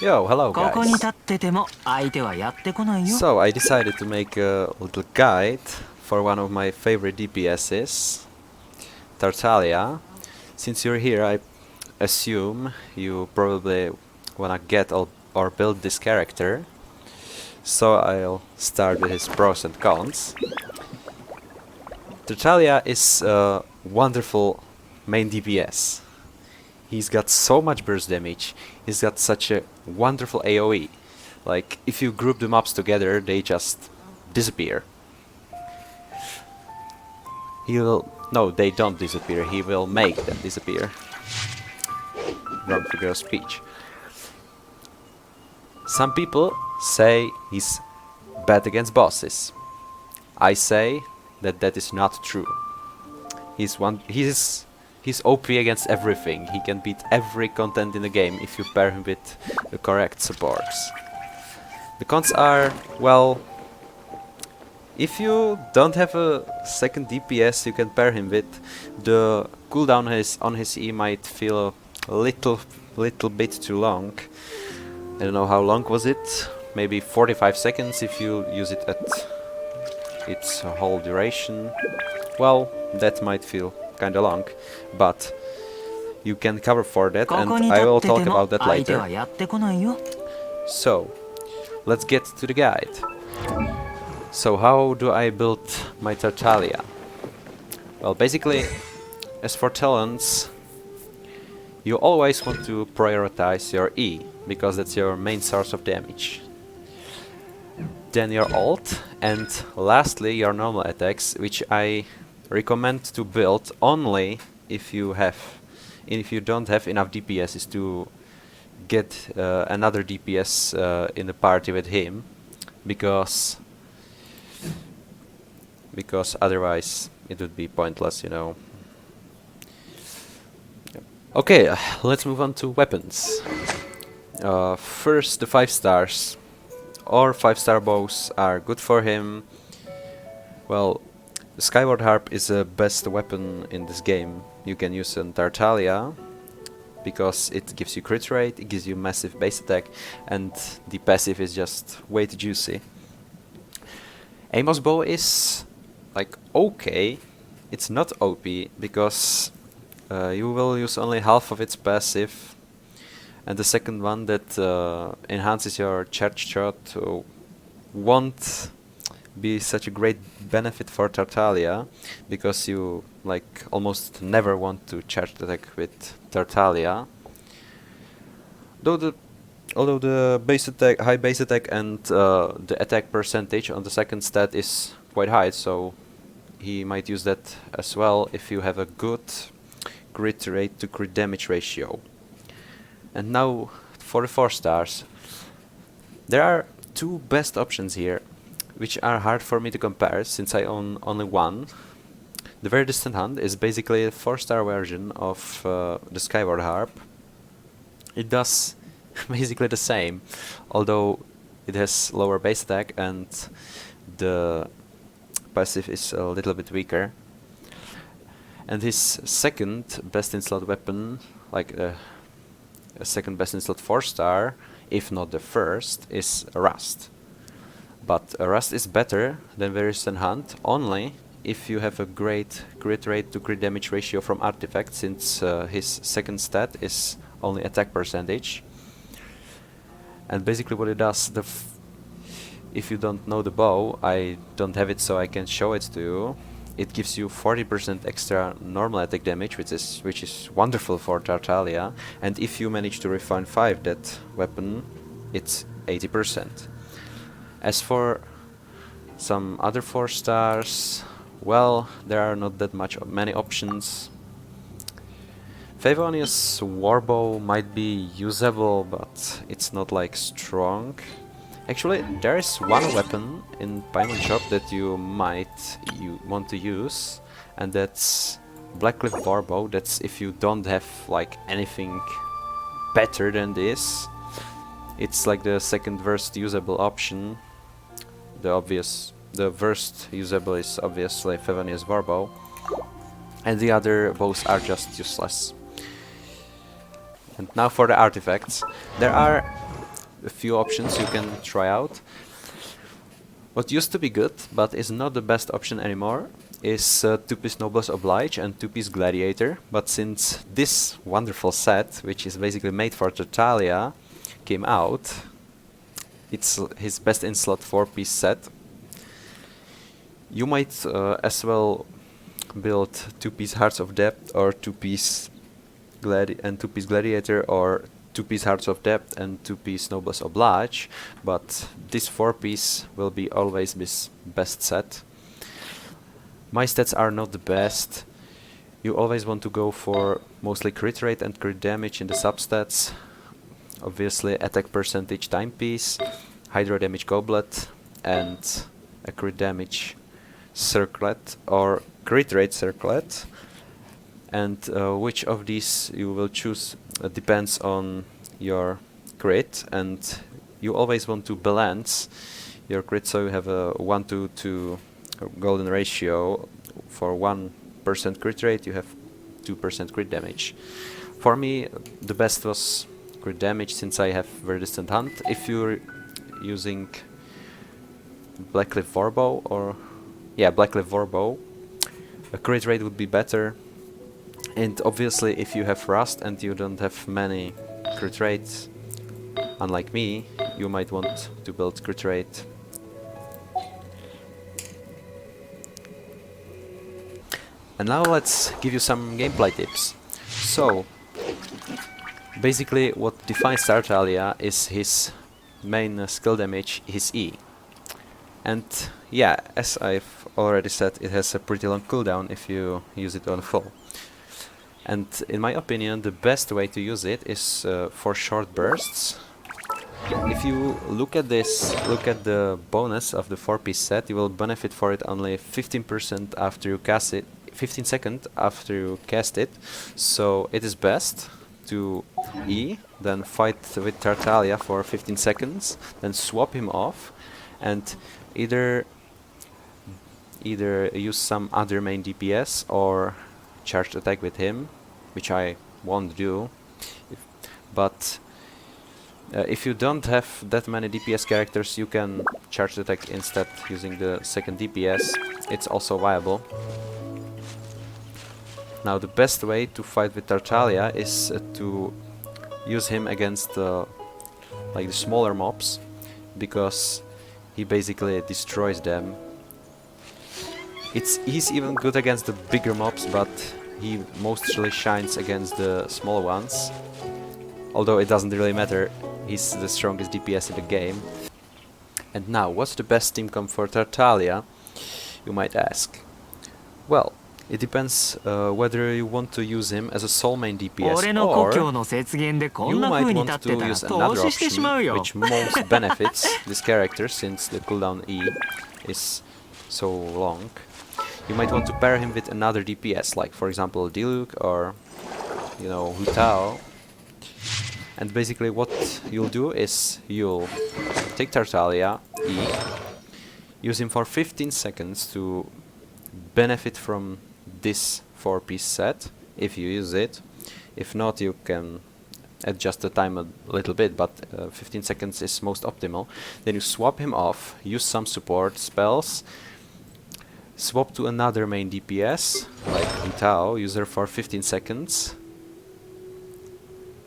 Yo, hello ここに guys. 立ってても相手はやってこないよ。 So I decided to make a little guide for one of my favorite DPSs, Tartaglia. Since you're here, I assume you probably wanna get or build this character. So I'll start with his pros and cons. Tartaglia is a wonderful main DPS. He's got so much burst damage, he's got such a wonderful AoE. Like, if you group the mobs together, they just disappear. He will... No, they don't disappear, he will make them disappear. Wrong figure of speech. Some people say he's bad against bosses. I say that that is not true. He's OP against everything. He can beat every content in the game if you pair him with the correct supports. The cons are, well, if you don't have a second DPS you can pair him with, the cooldown on his E might feel a little bit too long. I don't know how long was it, maybe 45 seconds if you use it at its whole duration. Well, that might feel kinda long, but you can cover for that, and I will talk about that later. So, let's get to the guide. So how do I build my Tartaglia? Well, basically, as for talents, you always want to prioritize your E, because that's your main source of damage. Then your ult, and lastly your normal attacks, which I recommend to build only if you don't have enough DPSs to get another DPS in the party with him, because otherwise it would be pointless, you know. Okay, let's move on to weapons. First, the 5 stars or 5-star bows are good for him. Well, the Skyward Harp is the best weapon in this game you can use on Tartaglia, because it gives you crit rate, it gives you massive base attack, and the passive is just way too juicy. Amos bow is like okay, it's not OP because you will use only half of its passive, and the second one that enhances your charge shot won't be such a great benefit for Tartaglia, because you like almost never want to charge attack with Tartaglia. Although the base attack, high base attack, and the attack percentage on the second stat is quite high, so he might use that as well if you have a good crit rate to crit damage ratio. And now for the 4 stars. There are two best options here, which are hard for me to compare since I own only one. The Very Distant Hunt is basically a 4-star version of the Skyward Harp. It does basically the same, although it has lower base attack and the passive is a little bit weaker. And his second best in slot weapon, like a second best in slot 4-star, if not the first, is Rust. But Rust is better than Very Distant Hunt only if you have a great crit rate to crit damage ratio from artifacts, since his second stat is only attack percentage. And basically what it does, if you don't know the bow, I don't have it so I can show it to you. It gives you 40% extra normal attack damage, which is wonderful for Tartaglia, and if you manage to refine 5 that weapon, it's 80%. As for some other 4 stars, well, there are not that many options. Favonius Warbow might be usable, but it's not like strong. Actually, there is one weapon in Paimon Shop that you might want to use, and that's Blackcliff Warbow. That's if you don't have like anything better than this. It's like the second worst usable option. The worst usable is obviously Favonius Warbow, and the other bows are just useless. And now for the artifacts. There are a few options you can try out. What used to be good, but is not the best option anymore, is 2-piece Nobles Oblige and 2-piece Gladiator. But since this wonderful set, which is basically made for Tartaglia, came out, it's his best in slot 4-piece set. You might as well build 2-piece Hearts of Depth or 2-piece 2-piece Gladiator, or 2-piece Hearts of Depth and 2-piece Nobles Oblige, but this 4-piece will be always his best set. My stats are not the best. You always want to go for mostly crit rate and crit damage in the substats. Obviously attack percentage timepiece, hydro damage goblet, and a crit damage circlet or crit rate circlet. And which of these you will choose depends on your crit, and you always want to balance your crit so you have a 1-to-2 golden ratio. For 1% crit rate you have 2% crit damage. For me the best was crit damage, since I have very distant hunt. If you're using Blackcliff Warbow, or Blackcliff Warbow, a crit rate would be better. And obviously if you have Rust and you don't have many crit rates, unlike me, you might want to build crit rate. And now let's give you some gameplay tips. So, basically what defines Tartaglia is his main skill damage, his E. And yeah, as I've already said, it has a pretty long cooldown if you use it on full. And in my opinion, the best way to use it is for short bursts. If you look at this, look at the bonus of the 4-piece set, you will benefit for it only 15% after you cast it, 15 seconds after you cast it. So it is best to E, then fight with Tartaglia for 15 seconds, then swap him off, and either use some other main DPS or charged attack with him, which I won't do. But if you don't have that many DPS characters, you can charge attack instead using the second DPS. It's also viable. Now the best way to fight with Tartaglia is to use him against like the smaller mobs, because he basically destroys them. He's even good against the bigger mobs, but he mostly shines against the small ones. Although it doesn't really matter, he's the strongest DPS in the game. And now, what's the best team comp for Tartaglia, you might ask? Well, it depends whether you want to use him as a sole main DPS, or you might want to use another option which most benefits this character, since the cooldown E is so long. You might want to pair him with another DPS, like for example Diluc or, you know, Hu Tao. And basically what you'll do is you'll take Tartaglia, E, use him for 15 seconds to benefit from this 4-piece set, if you use it. If not, you can adjust the time a little bit, but 15 seconds is most optimal. Then you swap him off, use some support spells, swap to another main DPS, like Hu Tao, use her for 15 seconds,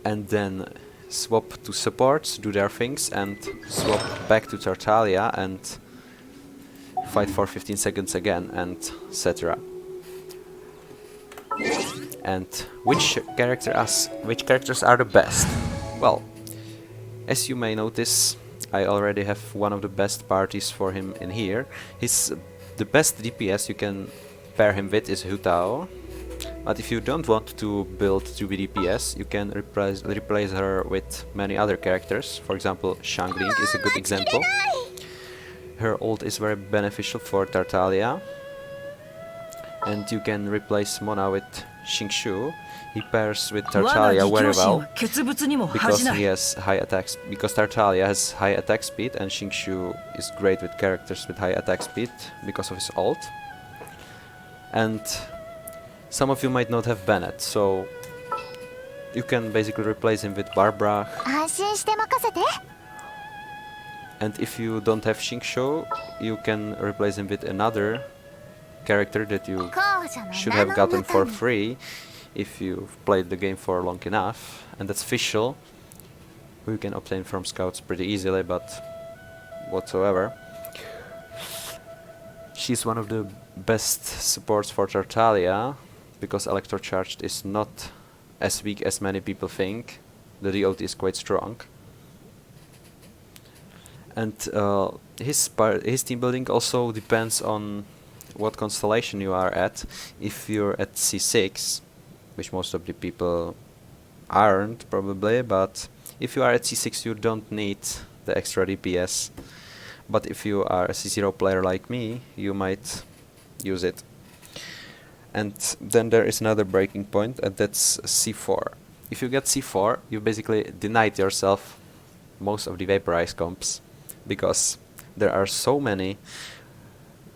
and then swap to supports, do their things, and swap back to Tartaglia and fight for 15 seconds again, and etc. And which characters are the best? Well, as you may notice, I already have one of the best parties for him in here. The best DPS you can pair him with is Hu Tao. But if you don't want to build 2B DPS, you can replace her with many other characters. For example, Xiangling is a good example. Her ult is very beneficial for Tartaglia. And you can replace Mona with Xingqiu. He pairs with Tartaglia very well because he has high attacks. Because Tartaglia has high attack speed, and Xingqiu is great with characters with high attack speed because of his ult. And some of you might not have Bennett, so you can basically replace him with Barbara. And if you don't have Shingsho, you can replace him with another character that you should have gotten for free if you've played the game for long enough, and that's Fischl, who you can obtain from scouts pretty easily, but whatsoever. She's one of the best supports for Tartaglia, because Electrocharged is not as weak as many people think. The DOT is quite strong. And his team building also depends on what constellation you are at. If you're at C6, which most of the people aren't probably, but if you are at C6 you don't need the extra DPS. But if you are a C0 player like me, you might use it. And then there is another breaking point, and that's C4. If you get C4, you basically denied yourself most of the Vaporize comps, because there are so many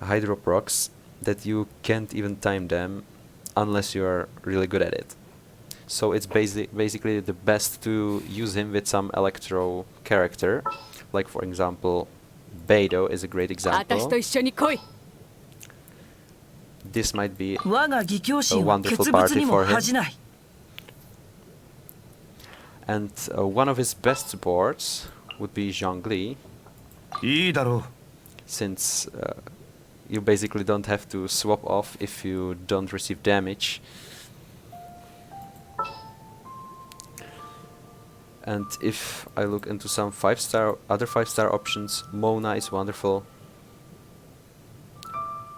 Hydro procs that you can't even time them unless you are really good at it. So it's basically the best to use him with some Electro character, like for example Beidou is a great example. This might be a wonderful party for him. And one of his best supports would be Zhongli, since you basically don't have to swap off if you don't receive damage. And if I look into some other 5-star options, Mona is wonderful.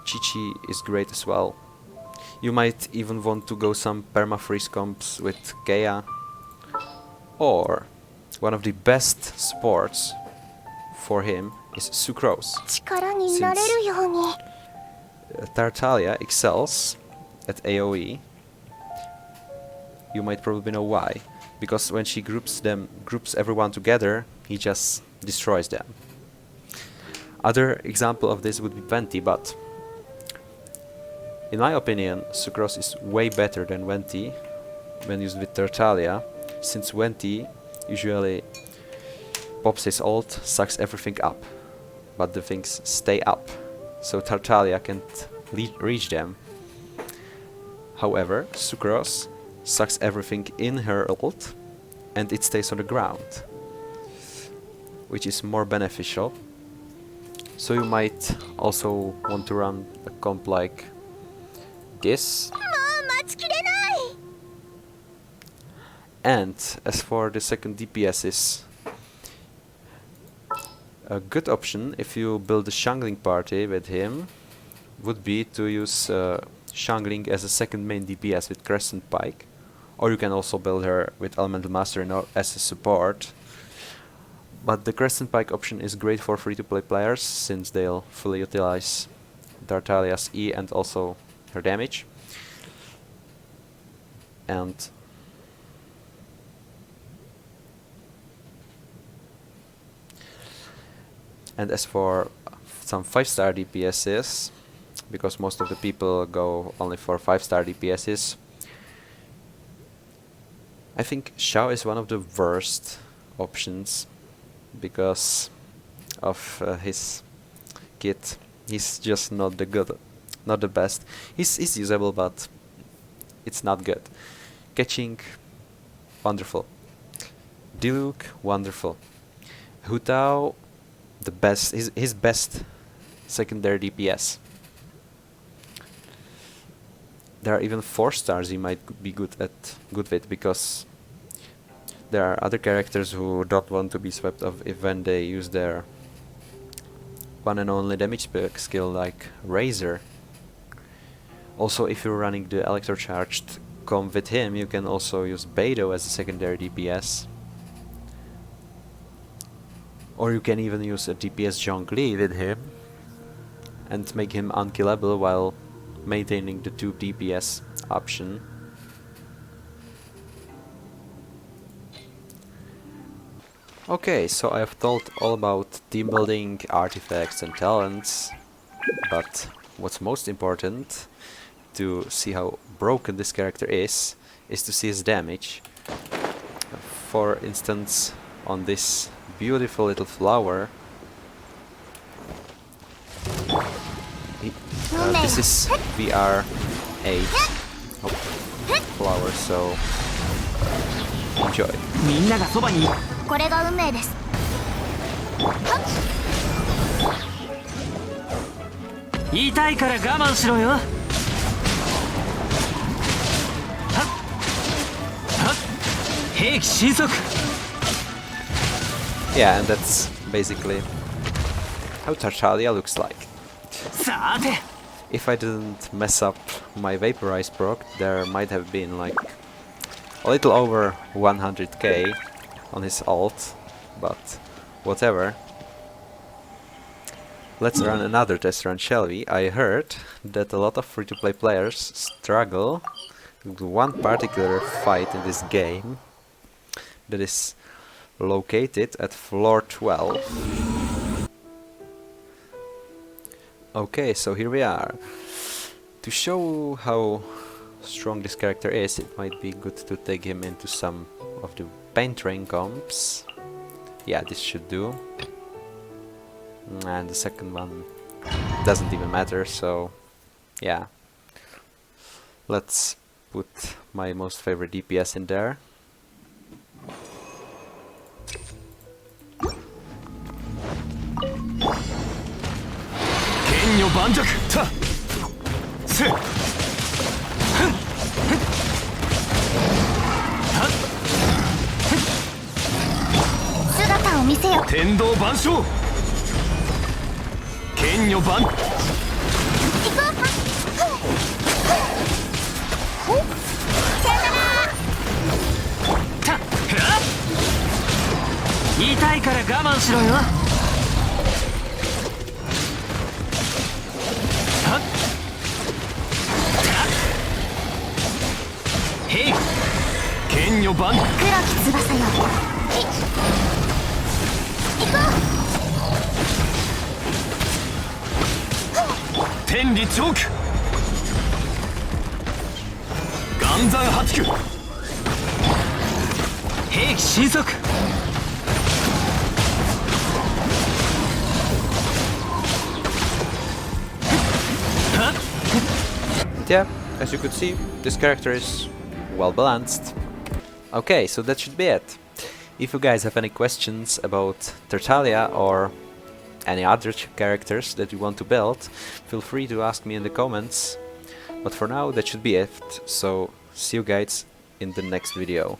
Chi-Chi is great as well. You might even want to go some perma-freeze comps with Kea. Or one of the best supports for him is Sucrose. Since Tartaglia excels at AoE, you might probably know why. Because when she groups everyone together, he just destroys them. Other example of this would be Venti, but in my opinion, Sucrose is way better than Venti when used with Tartaglia, since Venti usually pops his ult, sucks everything up, but the things stay up, so Tartaglia can't reach them. However, Sucrose sucks everything in her ult and it stays on the ground, which is more beneficial. So you might also want to run a comp like this. And as for the second DPSs, a good option if you build a Xiangling party with him would be to use Xiangling as a second main DPS with Crescent Pike, or you can also build her with Elemental Master as a support. But the Crescent Pike option is great for free-to-play players, since they'll fully utilize Tartaglia's E and also her damage. And as for some 5-star DPSs, because most of the people go only for 5-star DPSs, I think Xiao is one of the worst options because of his kit. He's just not the best. He's usable, but it's not good. Catching, wonderful. Diluc, wonderful. Hu Tao, the best, his best secondary DPS. There are even 4 stars he might be good with, because there are other characters who don't want to be swept off when they use their one and only damage skill like Razor. Also, if you're running the Electrocharged comp with him, you can also use Beidou as a secondary DPS. Or you can even use a DPS Zhongli with him and make him unkillable while maintaining the 2 DPS option. Okay, so I've told all about team building, artifacts and talents, but what's most important to see how broken this character is to see his damage. For instance, on this beautiful little flower, This is VR8 flower, so enjoy. みんながそばに。これが運命です。言いたいから我慢しろよ。はっはっ、兵器神速。 Yeah, and that's basically how Tartaglia looks like. さて。 If I didn't mess up my Vaporize proc, there might have been like a little over 100k on his ult, but whatever. Let's run another test run, shall we? I heard that a lot of free-to-play players struggle with one particular fight in this game that is located at floor 12. Okay, so here we are. To show how strong this character is, it might be good to take him into some of the paint train comps. Yeah, this should do. And the second one doesn't even matter, so yeah. Let's put my most favorite DPS in there. Yeah, as you could see, this character is well balanced. Okay, so that should be it. If you guys have any questions about Tartaglia or any other characters that you want to build, feel free to ask me in the comments. But for now, that should be it. So see you guys in the next video.